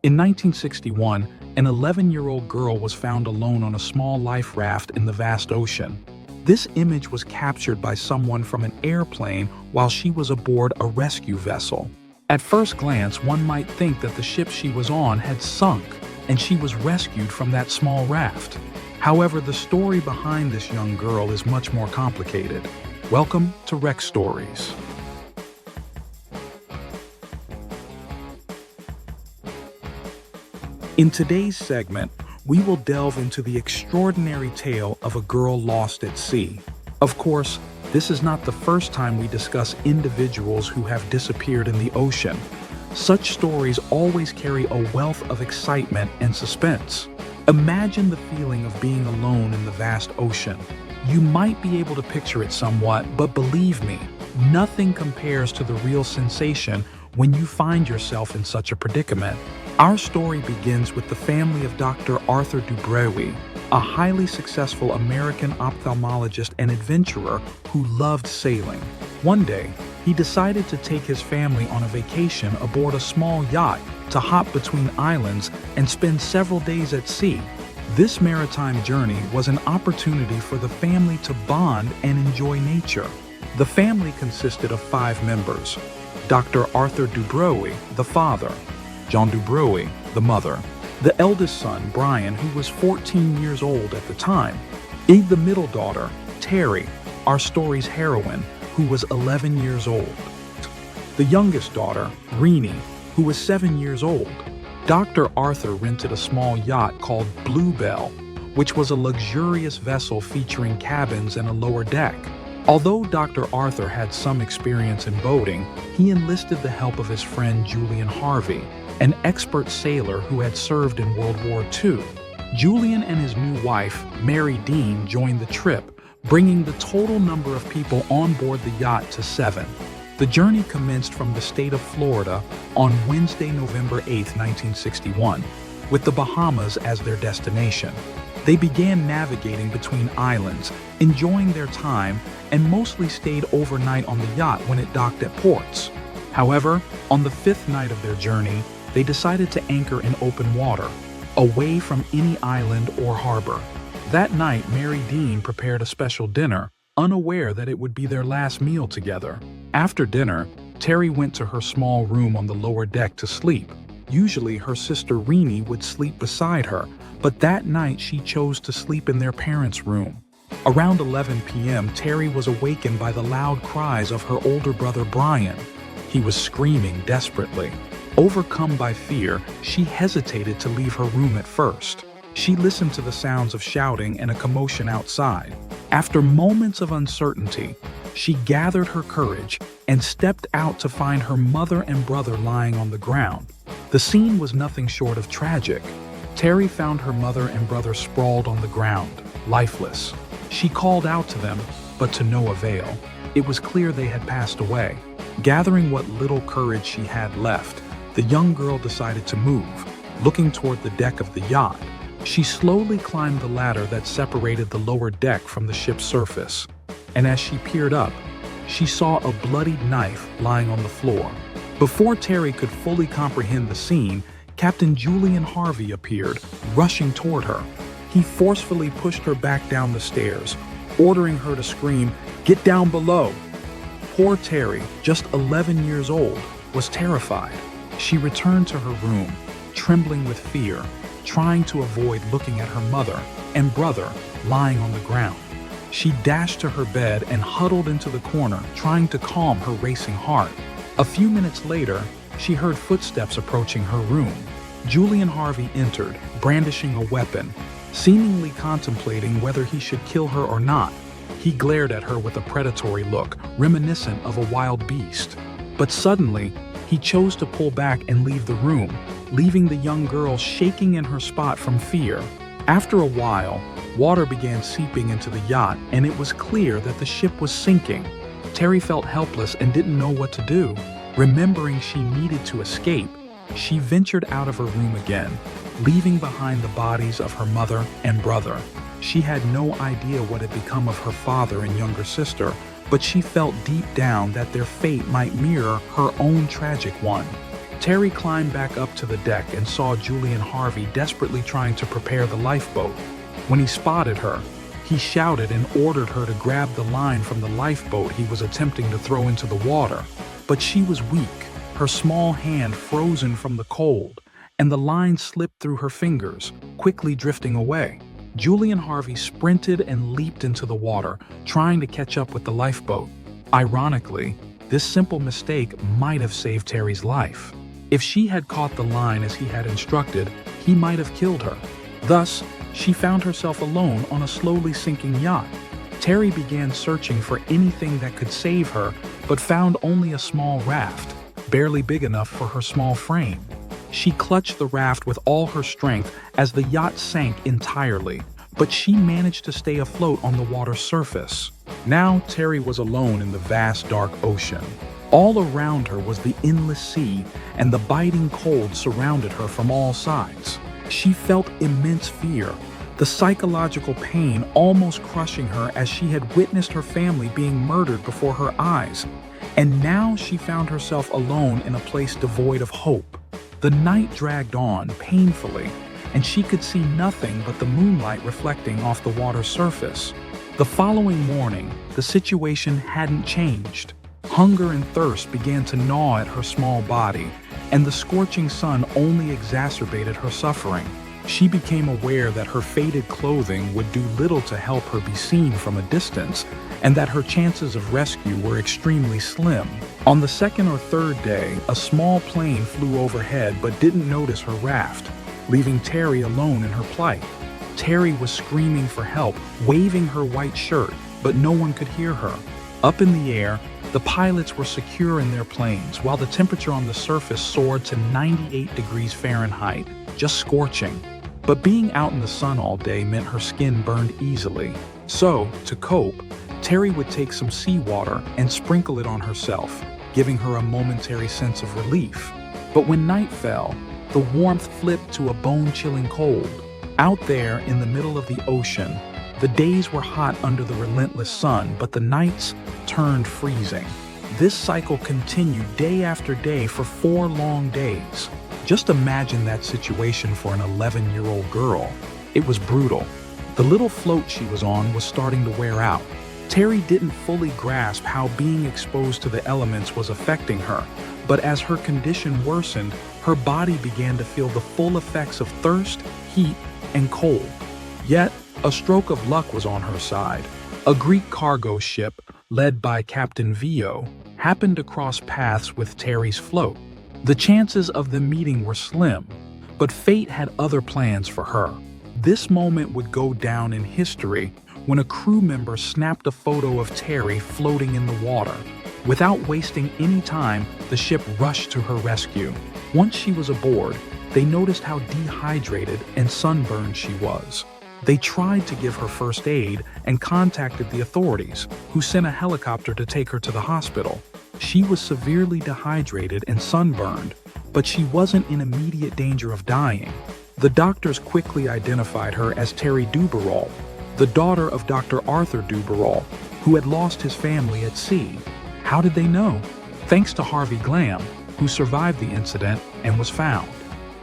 In 1961, an 11-year-old girl was found alone on a small life raft in the vast ocean. This image was captured by someone from an airplane while she was aboard a rescue vessel. At first glance, one might think that the ship she was on had sunk and she was rescued from that small raft. However, the story behind this young girl is much more complicated. Welcome to Wreck Stories. In today's segment, we will delve into the extraordinary tale of a girl lost at sea. Of course, this is not the first time we discuss individuals who have disappeared in the ocean. Such stories always carry a wealth of excitement and suspense. Imagine the feeling of being alone in the vast ocean. You might be able to picture it somewhat, but believe me, nothing compares to the real sensation when you find yourself in such a predicament. Our story begins with the family of Dr. Arthur Dubrowy, a highly successful American ophthalmologist and adventurer who loved sailing. One day, he decided to take his family on a vacation aboard a small yacht to hop between islands and spend several days at sea. This maritime journey was an opportunity for the family to bond and enjoy nature. The family consisted of 5 members: Dr. Arthur Dubrowy, the father; John Dubrowy, the mother; the eldest son, Brian, who was 14 years old at the time; and the middle daughter, Teri, our story's heroine, who was 11 years old; the youngest daughter, Renee, who was 7 years old. Dr. Arthur rented a small yacht called Bluebell, which was a luxurious vessel featuring cabins and a lower deck. Although Dr. Arthur had some experience in boating, he enlisted the help of his friend Julian Harvey, an expert sailor who had served in World War II. Julian and his new wife, Mary Dean, joined the trip, bringing the total number of people on board the yacht to 7. The journey commenced from the state of Florida on Wednesday, November 8, 1961, with the Bahamas as their destination. They began navigating between islands, enjoying their time, and mostly stayed overnight on the yacht when it docked at ports. However, on the 5th night of their journey, they decided to anchor in open water, away from any island or harbor. That night, Mary Dean prepared a special dinner, unaware that it would be their last meal together. After dinner, Teri went to her small room on the lower deck to sleep. Usually, her sister Renee would sleep beside her, but that night she chose to sleep in their parents' room. Around 11 p.m., Teri was awakened by the loud cries of her older brother Brian. He was screaming desperately. Overcome by fear, she hesitated to leave her room at first. She listened to the sounds of shouting and a commotion outside. After moments of uncertainty, she gathered her courage and stepped out to find her mother and brother lying on the ground. The scene was nothing short of tragic. Teri found her mother and brother sprawled on the ground, lifeless. She called out to them, but to no avail. It was clear they had passed away. Gathering what little courage she had left, the young girl decided to move, looking toward the deck of the yacht. She slowly climbed the ladder that separated the lower deck from the ship's surface, and as she peered up, she saw a bloodied knife lying on the floor. Before Teri could fully comprehend the scene, Captain Julian Harvey appeared, rushing toward her. He forcefully pushed her back down the stairs, ordering her to scream, "Get down below!" Poor Teri, just 11 years old, was terrified. She returned to her room, trembling with fear, trying to avoid looking at her mother and brother lying on the ground. She dashed to her bed and huddled into the corner, trying to calm her racing heart. A few minutes later, she heard footsteps approaching her room. Julian Harvey entered, brandishing a weapon, seemingly contemplating whether he should kill her or not. He glared at her with a predatory look, reminiscent of a wild beast. But suddenly, he chose to pull back and leave the room, leaving the young girl shaking in her spot from fear. After a while, water began seeping into the yacht, and it was clear that the ship was sinking. Teri felt helpless and didn't know what to do. Remembering she needed to escape, she ventured out of her room again, leaving behind the bodies of her mother and brother. She had no idea what had become of her father and younger sister, but she felt deep down that their fate might mirror her own tragic one. Teri climbed back up to the deck and saw Julian Harvey desperately trying to prepare the lifeboat. When he spotted her, he shouted and ordered her to grab the line from the lifeboat he was attempting to throw into the water. But she was weak, her small hand frozen from the cold, and the line slipped through her fingers, quickly drifting away. Julian Harvey sprinted and leaped into the water, trying to catch up with the lifeboat. Ironically, this simple mistake might have saved Teri's life. If she had caught the line as he had instructed, he might have killed her. Thus, she found herself alone on a slowly sinking yacht. Teri began searching for anything that could save her, but found only a small raft, barely big enough for her small frame. She clutched the raft with all her strength as the yacht sank entirely, but she managed to stay afloat on the water's surface. Now Teri was alone in the vast dark ocean. All around her was the endless sea, and the biting cold surrounded her from all sides. She felt immense fear, the psychological pain almost crushing her as she had witnessed her family being murdered before her eyes. And now she found herself alone in a place devoid of hope. The night dragged on painfully, and she could see nothing but the moonlight reflecting off the water's surface. The following morning, the situation hadn't changed. Hunger and thirst began to gnaw at her small body, and the scorching sun only exacerbated her suffering. She became aware that her faded clothing would do little to help her be seen from a distance, and that her chances of rescue were extremely slim. On the second or third day, a small plane flew overhead but didn't notice her raft, leaving Teri alone in her plight. Teri was screaming for help, waving her white shirt, but no one could hear her. Up in the air, the pilots were secure in their planes, while the temperature on the surface soared to 98 degrees Fahrenheit, just scorching. But being out in the sun all day meant her skin burned easily. So, to cope, Teri would take some seawater and sprinkle it on herself, giving her a momentary sense of relief. But when night fell, the warmth flipped to a bone-chilling cold. Out there in the middle of the ocean, the days were hot under the relentless sun, but the nights turned freezing. This cycle continued day after day for 4 long days. Just imagine that situation for an 11-year-old girl. It was brutal. The little float she was on was starting to wear out. Teri didn't fully grasp how being exposed to the elements was affecting her, but as her condition worsened, her body began to feel the full effects of thirst, heat, and cold. Yet, a stroke of luck was on her side. A Greek cargo ship, led by Captain Vio, happened to cross paths with Teri's float. The chances of them meeting were slim, but fate had other plans for her. This moment would go down in history when a crew member snapped a photo of Teri floating in the water. Without wasting any time, the ship rushed to her rescue. Once she was aboard, they noticed how dehydrated and sunburned she was. They tried to give her first aid and contacted the authorities, who sent a helicopter to take her to the hospital. She was severely dehydrated and sunburned, but she wasn't in immediate danger of dying. The doctors quickly identified her as Teri Duberol, the daughter of Dr. Arthur Duberol, who had lost his family at sea. How did they know? Thanks to Harvey Glam, who survived the incident and was found.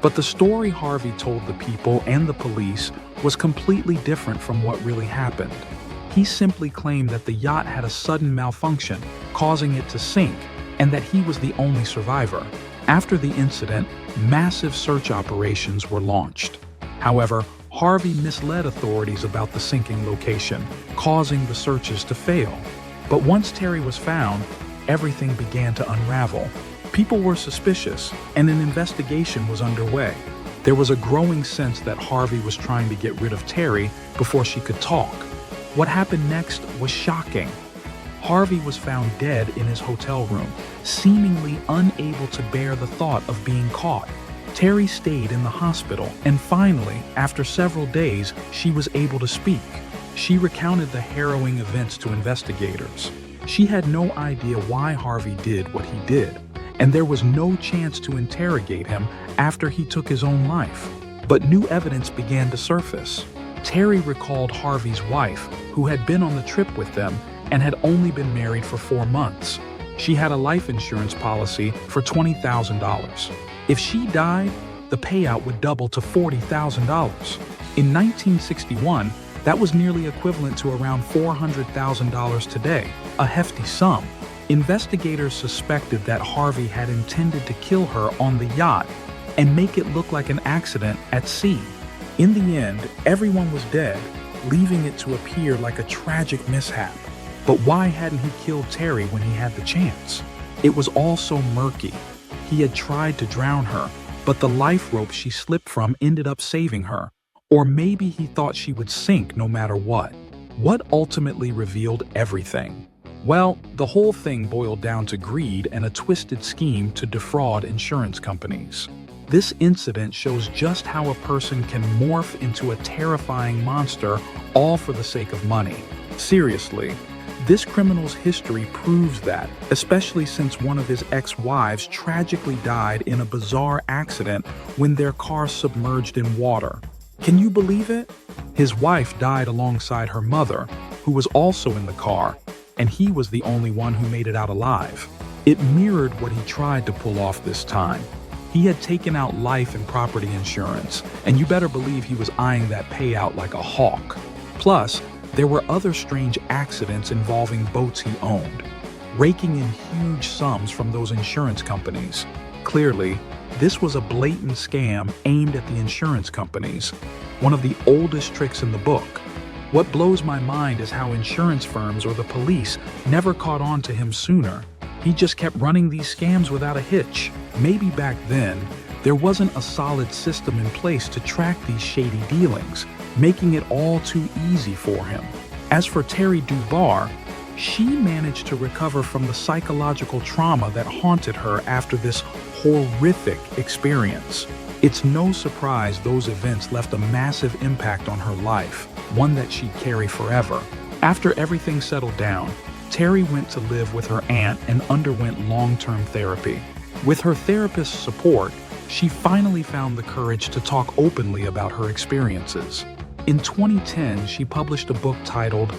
But the story Harvey told the people and the police was completely different from what really happened. He simply claimed that the yacht had a sudden malfunction, causing it to sink, and that he was the only survivor. After the incident, massive search operations were launched. However, Harvey misled authorities about the sinking location, causing the searches to fail. But once Teri was found, everything began to unravel. People were suspicious, and an investigation was underway. There was a growing sense that Harvey was trying to get rid of Teri before she could talk. What happened next was shocking. Harvey was found dead in his hotel room, seemingly unable to bear the thought of being caught. Teri stayed in the hospital, and finally, after several days, she was able to speak. She recounted the harrowing events to investigators. She had no idea why Harvey did what he did, and there was no chance to interrogate him after he took his own life. But new evidence began to surface. Teri recalled Harvey's wife, who had been on the trip with them and had only been married for 4 months. She had a life insurance policy for $20,000. If she died, the payout would double to $40,000. In 1961, that was nearly equivalent to around $400,000 today, a hefty sum. Investigators suspected that Harvey had intended to kill her on the yacht and make it look like an accident at sea. In the end, everyone was dead, leaving it to appear like a tragic mishap. But why hadn't he killed Teri when he had the chance? It was all so murky. He had tried to drown her, but the life rope she slipped from ended up saving her. Or maybe he thought she would sink no matter what. What ultimately revealed everything? Well, the whole thing boiled down to greed and a twisted scheme to defraud insurance companies. This incident shows just how a person can morph into a terrifying monster, all for the sake of money. Seriously, this criminal's history proves that, especially since one of his ex-wives tragically died in a bizarre accident when their car submerged in water. Can you believe it? His wife died alongside her mother, who was also in the car, and he was the only one who made it out alive. It mirrored what he tried to pull off this time. He had taken out life and property insurance, and you better believe he was eyeing that payout like a hawk. Plus, there were other strange accidents involving boats he owned, raking in huge sums from those insurance companies. Clearly, this was a blatant scam aimed at the insurance companies, one of the oldest tricks in the book. What blows my mind is how insurance firms or the police never caught on to him sooner. He just kept running these scams without a hitch. Maybe back then, there wasn't a solid system in place to track these shady dealings, making it all too easy for him. As for Teri Dubar, she managed to recover from the psychological trauma that haunted her after this horrific experience. It's no surprise those events left a massive impact on her life, one that she'd carry forever. After everything settled down, Teri went to live with her aunt and underwent long-term therapy. With her therapist's support, she finally found the courage to talk openly about her experiences. In 2010, she published a book titled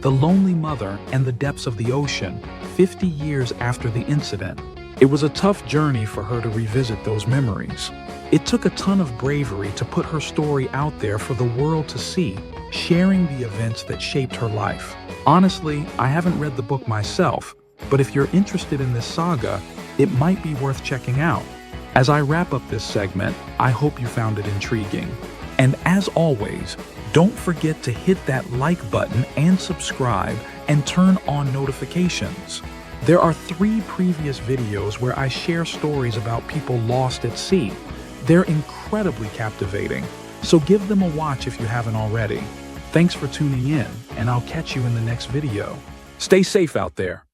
The Lonely Mother and the Depths of the Ocean, 50 years after the incident. It was a tough journey for her to revisit those memories. It took a ton of bravery to put her story out there for the world to see, sharing the events that shaped her life. Honestly, I haven't read the book myself, but if you're interested in this saga, it might be worth checking out. As I wrap up this segment, I hope you found it intriguing. And as always, don't forget to hit that like button and subscribe and turn on notifications. There are 3 previous videos where I share stories about people lost at sea. They're incredibly captivating, so give them a watch if you haven't already. Thanks for tuning in, and I'll catch you in the next video. Stay safe out there.